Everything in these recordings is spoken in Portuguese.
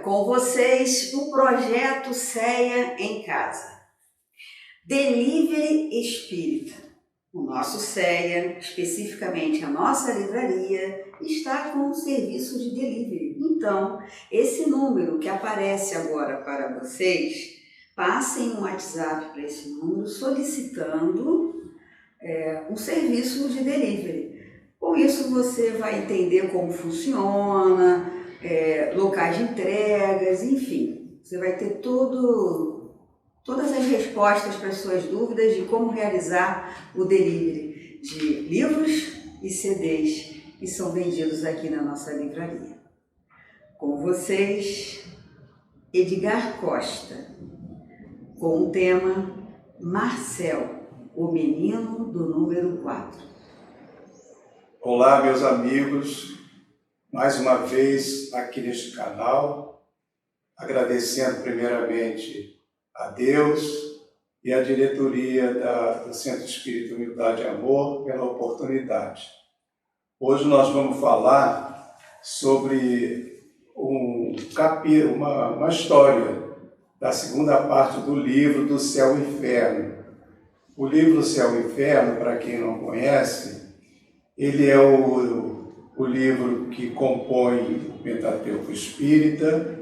Com vocês o projeto CEA em Casa. Delivery Espírita. O nosso CEA, especificamente a nossa livraria, está com um serviço de delivery. Então, esse número que aparece agora para vocês, passem um WhatsApp para esse número solicitando um serviço de delivery. Com isso você vai entender como funciona, locais de entregas, enfim. Você vai ter todas as respostas para as suas dúvidas de como realizar o delivery de livros e CDs que são vendidos aqui na nossa livraria. Com vocês, Edgar Costa, com o tema Marcel, o menino do número 4. Olá, meus amigos, mais uma vez aqui neste canal, agradecendo primeiramente a Deus e a diretoria do Centro Espírita Humildade e Amor pela oportunidade. Hoje nós vamos falar sobre uma história da segunda parte do livro do Céu e Inferno. O livro Céu e Inferno, para quem não conhece, ele é o livro que compõe o Pentateuco Espírita,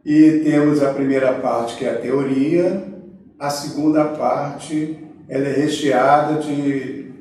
e temos a primeira parte, que é a teoria. A segunda parte ela é recheada de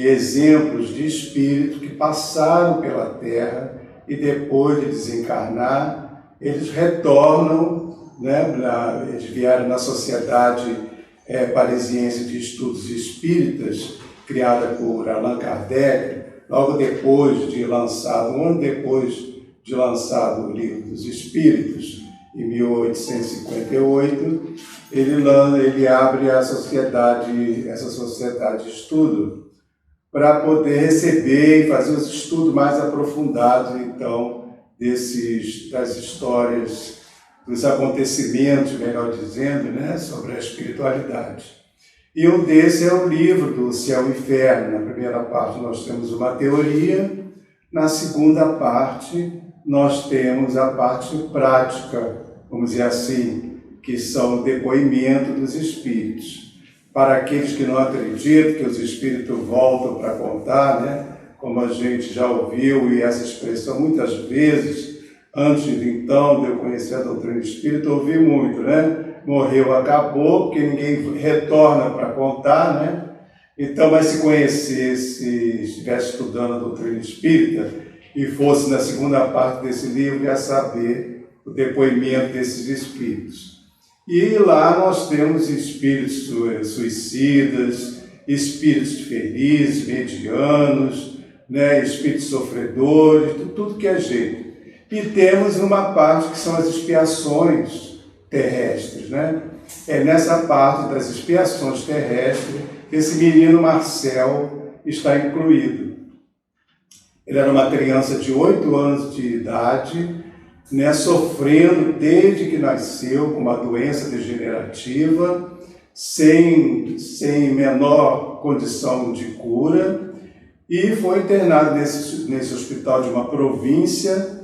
exemplos de espíritos que passaram pela Terra e depois de desencarnar, eles retornam, eles vieram na Sociedade Parisiense de Estudos Espíritas, criada por Allan Kardec, logo depois de lançado, um ano depois de lançado o Livro dos Espíritos, em 1858, ele abre essa sociedade de estudo para poder receber e fazer os estudos mais aprofundados, então, das histórias, dos acontecimentos, melhor dizendo, sobre a espiritualidade. E um desses é o livro do Céu e Inferno. Na primeira parte nós temos uma teoria, na segunda parte nós temos a parte prática, vamos dizer assim, que são o depoimento dos espíritos. Para aqueles que não acreditam que os espíritos voltam para contar, como a gente já ouviu, e essa expressão muitas vezes, antes então de eu conhecer a doutrina espírita, eu ouvi muito, morreu, acabou, porque ninguém retorna para contar, Então, mas se conhecesse, estivesse estudando a doutrina espírita e fosse na segunda parte desse livro, ia saber o depoimento desses espíritos. E lá nós temos espíritos suicidas, espíritos felizes, medianos, espíritos sofredores, tudo que é jeito. E temos uma parte que são as expiações terrestres, É nessa parte das expiações terrestres que esse menino Marcel está incluído. Ele era uma criança de 8 anos de idade, sofrendo desde que nasceu com uma doença degenerativa, sem menor condição de cura, e foi internado nesse hospital de uma província.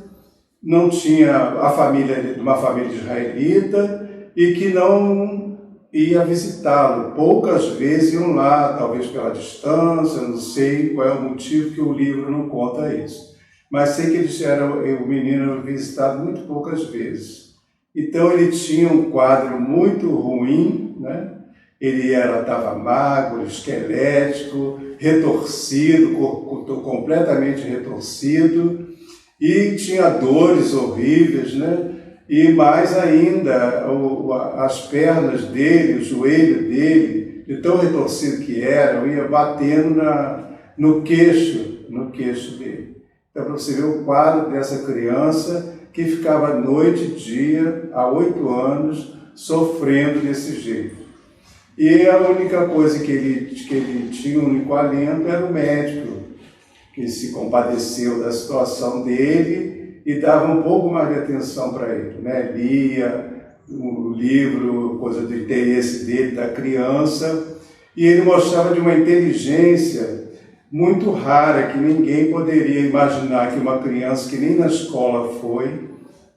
Não tinha de uma família israelita, e que não ia visitá-lo. Poucas vezes iam lá, talvez pela distância, não sei qual é o motivo que o livro não conta isso. Mas sei que o menino era visitado muito poucas vezes. Então ele tinha um quadro muito ruim, Ele estava magro, esquelético, retorcido, completamente retorcido, e tinha dores horríveis, E mais ainda, as pernas dele, o joelho dele, de tão retorcido que era, ia batendo no queixo dele. Então, para você ver o quadro dessa criança que ficava noite e dia, há 8 anos, sofrendo desse jeito. E a única coisa que ele tinha, o único alento, era o médico, que se compadeceu da situação dele e dava um pouco mais de atenção para ele, Lia o livro, coisa do interesse dele, da criança, e ele mostrava de uma inteligência muito rara, que ninguém poderia imaginar que uma criança que nem na escola foi,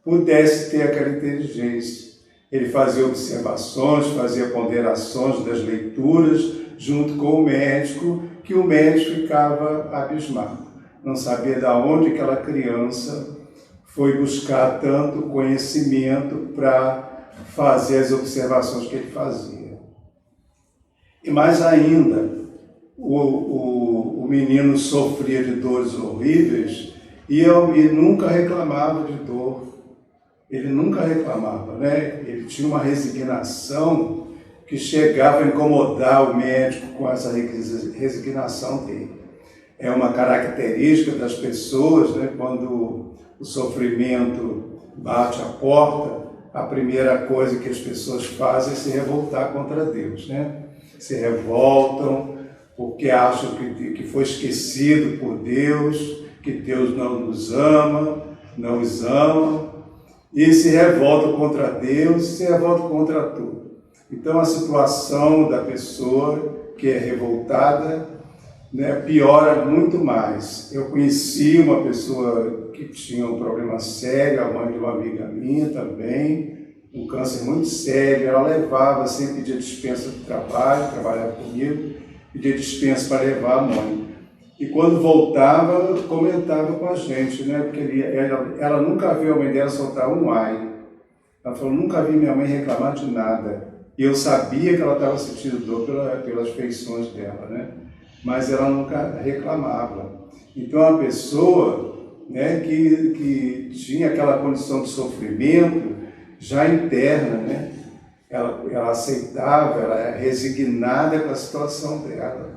pudesse ter aquela inteligência. Ele fazia observações, fazia ponderações das leituras junto com o médico, que o médico ficava abismado. Não sabia de onde aquela criança foi buscar tanto conhecimento para fazer as observações que ele fazia. E mais ainda, o menino sofria de dores horríveis e nunca reclamava de dor. Ele nunca reclamava, né? Ele tinha uma resignação que chegava a incomodar o médico com essa resignação dele. É uma característica das pessoas, né? Quando o sofrimento bate à porta, a primeira coisa que as pessoas fazem é se revoltar contra Deus, né? Se revoltam porque acham que foi esquecido por Deus, que Deus não nos ama, não os ama, e se revoltam contra Deus, se revoltam contra tudo. Então a situação da pessoa que é revoltada, né, piora muito mais. Eu conheci uma pessoa que tinha um problema sério, a mãe de uma amiga minha também, um câncer muito sério. Ela levava, sempre pedia dispensa do trabalho, trabalhava comigo, pedia dispensa para levar a mãe. E quando voltava, comentava com a gente, né? Porque ela nunca viu a mãe dela soltar um ai. Ela falou, nunca vi minha mãe reclamar de nada. E eu sabia que ela estava sentindo dor pelas feições dela, né? Mas ela nunca reclamava. Então, a pessoa, né, que tinha aquela condição de sofrimento já interna, né? Ela aceitava, ela era resignada com a situação dela.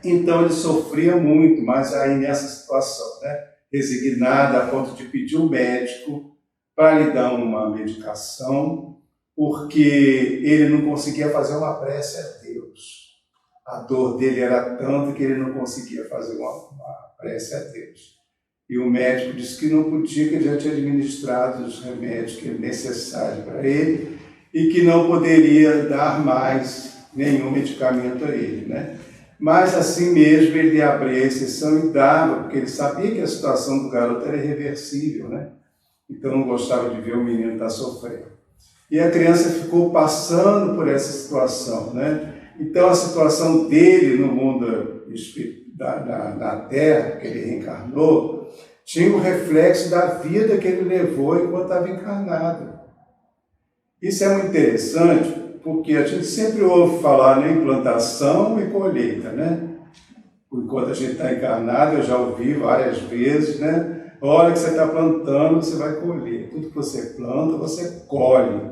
Então ele sofria muito, mas aí nessa situação, né, resignada a ponto de pedir um médico para lhe dar uma medicação, porque ele não conseguia fazer uma prece a Deus. A dor dele era tanta que ele não conseguia fazer uma prece a Deus. E o médico disse que não podia, que ele já tinha administrado os remédios necessários para ele e que não poderia dar mais nenhum medicamento a ele, né? Mas assim mesmo ele abria a exceção e dava, porque ele sabia que a situação do garoto era irreversível, né? Então não gostava de ver o menino estar sofrendo. E a criança ficou passando por essa situação, né? Então a situação dele no mundo da Terra, que ele reencarnou, tinha um reflexo da vida que ele levou enquanto estava encarnado. Isso é muito interessante, porque a gente sempre ouve falar em plantação e colheita, né? Enquanto a gente está encarnado, eu já ouvi várias vezes, né? A hora que você está plantando, você vai colher. Tudo que você planta, você colhe.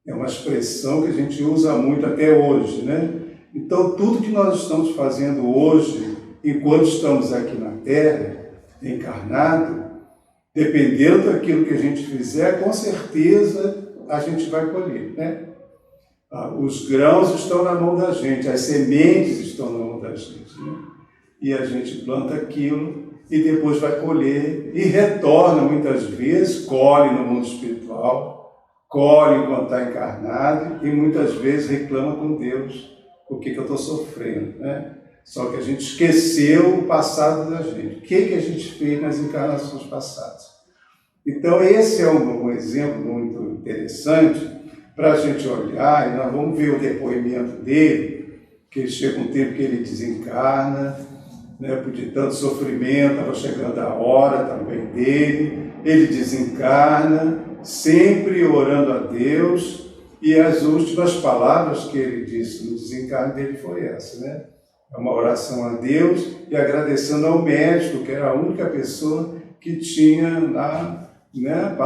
É uma expressão que a gente usa muito até hoje, né? Então, tudo que nós estamos fazendo hoje, enquanto estamos aqui na Terra, encarnado, dependendo daquilo que a gente fizer, com certeza a gente vai colher, né? Os grãos estão na mão da gente, as sementes estão na mão da gente, né? E a gente planta aquilo e depois vai colher e retorna muitas vezes, colhe no mundo espiritual, colhe enquanto está encarnado e muitas vezes reclama com Deus por que eu estou sofrendo, né? Só que a gente esqueceu o passado da gente. O que a gente fez nas encarnações passadas? Então esse é um exemplo muito interessante para a gente olhar, e nós vamos ver o depoimento dele, que chega um tempo que ele desencarna, né, por de tanto sofrimento, estava chegando a hora também dele, ele desencarna, sempre orando a Deus, e as últimas palavras que ele disse no desencarne dele foi essa, né? É uma oração a Deus e agradecendo ao médico, que era a única pessoa que tinha lá, né,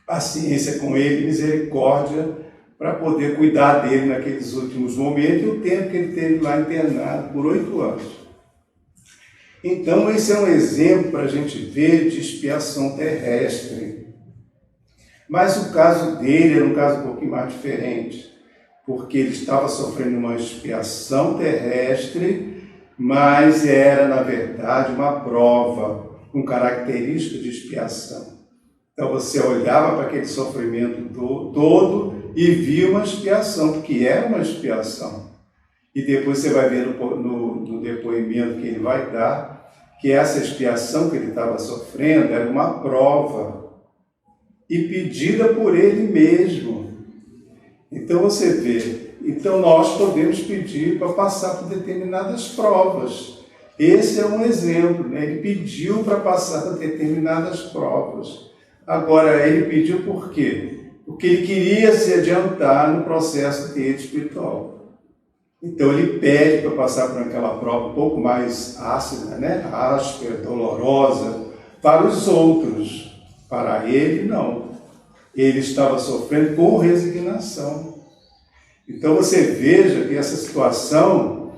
paciência com ele, misericórdia, para poder cuidar dele naqueles últimos momentos e o tempo que ele teve lá internado por 8 anos. Então, esse é um exemplo para a gente ver de expiação terrestre. Mas o caso dele era um caso um pouquinho mais diferente, porque ele estava sofrendo uma expiação terrestre, mas era, na verdade, uma prova com características de expiação. Então você olhava para aquele sofrimento todo e via uma expiação, porque era uma expiação. E depois você vai ver no depoimento que ele vai dar, que essa expiação que ele estava sofrendo era uma prova e pedida por ele mesmo. Então você vê, então nós podemos pedir para passar por determinadas provas. Esse é um exemplo, né? Ele pediu para passar por determinadas provas. Agora, ele pediu por quê? Porque ele queria se adiantar no processo dele espiritual. Então ele pede para passar por aquela prova um pouco mais ácida, né? Áspera, dolorosa, para os outros. Para ele, não. Ele estava sofrendo com resignação. Então você veja que essa situação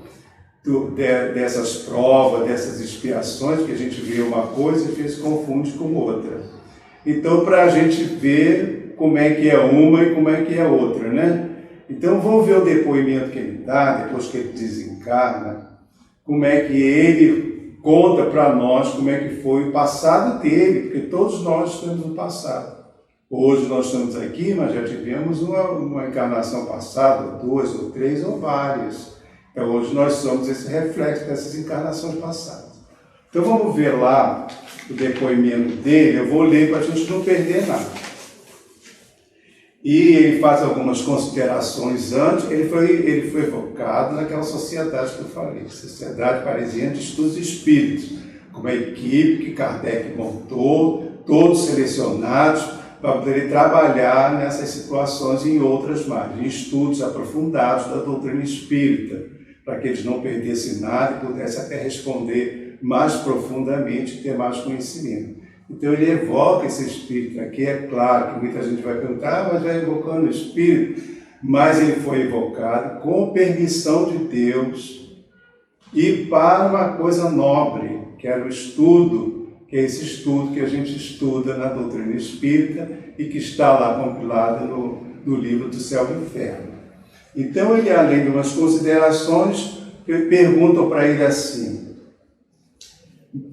dessas provas, dessas expiações, que a gente vê uma coisa e às vezes confunde com outra. Então, para a gente ver como é que é uma e como é que é outra, né? Então, vamos ver o depoimento que ele dá, depois que ele desencarna, como é que ele conta para nós como é que foi o passado dele, porque todos nós temos um passado. Hoje nós estamos aqui, mas já tivemos uma encarnação passada, 2 ou 3 ou várias. Então, hoje nós somos esse reflexo dessas encarnações passadas. Então, vamos ver lá o depoimento dele. Eu vou ler para a gente não perder nada. E ele faz algumas considerações antes. Ele foi evocado naquela sociedade que eu falei, Sociedade Parisiense de Estudos Espíritos, com uma equipe que Kardec montou, todos selecionados para poder trabalhar nessas situações e em outras mais, em estudos aprofundados da doutrina espírita, para que eles não perdessem nada e pudessem até responder mais profundamente e ter mais conhecimento. Então ele evoca esse espírito aqui, é claro que muita gente vai perguntar, mas vai evocando o espírito, mas ele foi evocado com permissão de Deus e para uma coisa nobre, que era o estudo, que é esse estudo que a gente estuda na doutrina espírita e que está lá compilado no livro do Céu e Inferno. Então ele, além de umas considerações, perguntam para ele assim: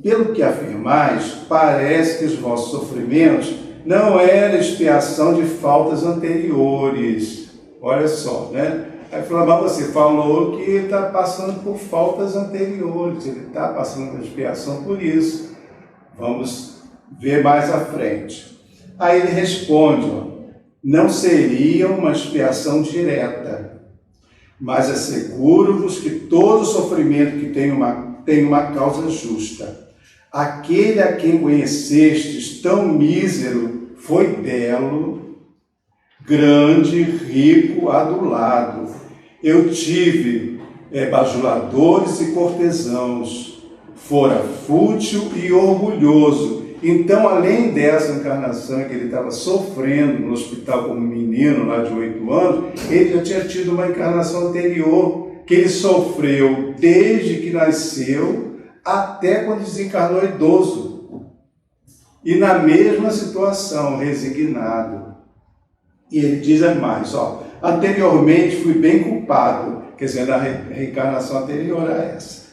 pelo que afirmais, parece que os vossos sofrimentos não eram expiação de faltas anteriores. Olha só, né? Aí falou, mas você falou que está passando por faltas anteriores, ele está passando por expiação por isso. Vamos ver mais à frente. Aí ele responde, não seria uma expiação direta, mas asseguro-vos que todo sofrimento que tem uma causa justa. Aquele a quem conhecestes tão mísero foi belo, grande, rico, adulado. Eu tive bajuladores e cortesãos, fora fútil e orgulhoso. Então, além dessa encarnação que ele estava sofrendo no hospital como menino, lá de 8 anos, ele já tinha tido uma encarnação anterior, que ele sofreu desde que nasceu até quando desencarnou idoso. E na mesma situação, resignado. E ele diz mais, anteriormente fui bem culpado, quer dizer, na reencarnação anterior a essa.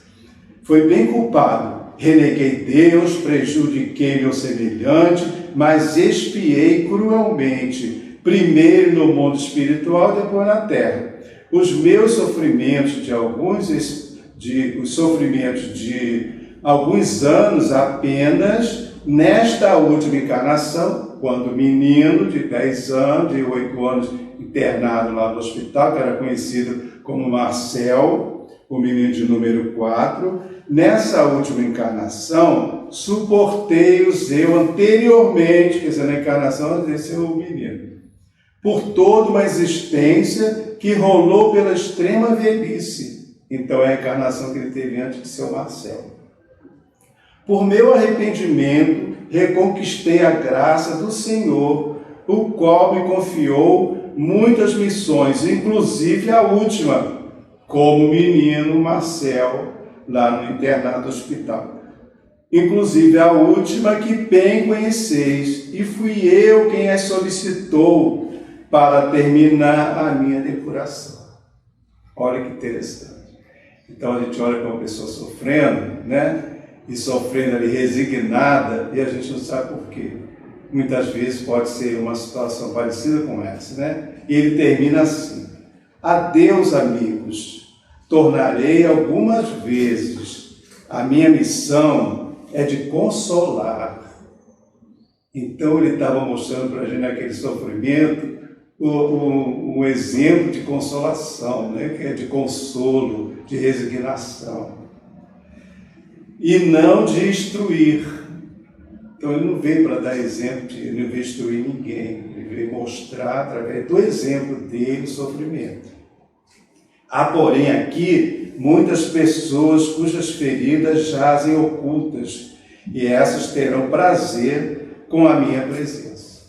Foi bem culpado, reneguei Deus, prejudiquei meu semelhante, mas expiei cruelmente, primeiro no mundo espiritual, depois na terra. Os meus sofrimentos os sofrimentos de alguns anos apenas, nesta última encarnação, quando menino de 10 anos, de 8 anos, internado lá no hospital, que era conhecido como Marcel, o menino de número 4, nessa última encarnação, suportei-os eu anteriormente, quer dizer, na encarnação desse menino, por toda uma existência que rolou pela extrema velhice. Então é a encarnação que ele teve antes de ser o Marcel. Por meu arrependimento, reconquistei a graça do Senhor, o qual me confiou muitas missões, inclusive a última, como menino Marcel, lá no internato do hospital. Inclusive a última que bem conheceis, e fui eu quem a solicitou para terminar a minha depuração. Olha que interessante. Então a gente olha para uma pessoa sofrendo, né? E sofrendo ali resignada, e a gente não sabe por quê. Muitas vezes pode ser uma situação parecida com essa, né? E ele termina assim: adeus, amigos, tornarei algumas vezes. A minha missão é de consolar. Então ele estava mostrando para a gente naquele sofrimento o exemplo de consolação, né? Que é de consolo, de resignação. E não de instruir. Então ele não veio para dar exemplo, ele não veio instruir ninguém, ele veio mostrar através do exemplo dele o sofrimento. Há, porém, aqui muitas pessoas cujas feridas jazem ocultas, e essas terão prazer com a minha presença.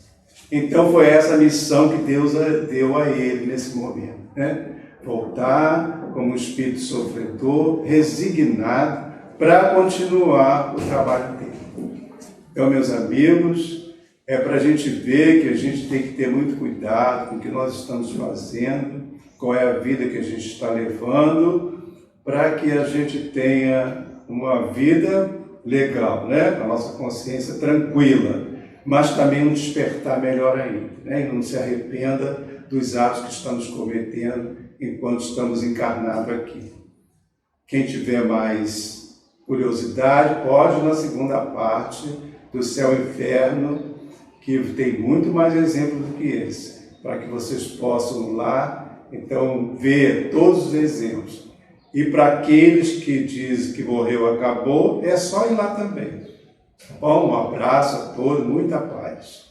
Então foi essa missão que Deus deu a ele nesse momento, né? Voltar como um espírito sofredor, resignado, para continuar o trabalho dele. Então, meus amigos, é para a gente ver que a gente tem que ter muito cuidado com o que nós estamos fazendo, qual é a vida que a gente está levando, para que a gente tenha uma vida legal, né? Com a nossa consciência tranquila, mas também um despertar melhor ainda, né? E não se arrependa dos atos que estamos cometendo enquanto estamos encarnados aqui. Quem tiver mais curiosidade, pode ir na segunda parte do Céu e Inferno, que tem muito mais exemplos do que esse, para que vocês possam lá, então, ver todos os exemplos. E para aqueles que dizem que morreu, acabou, é só ir lá também. Bom, um abraço a todos, muita paz.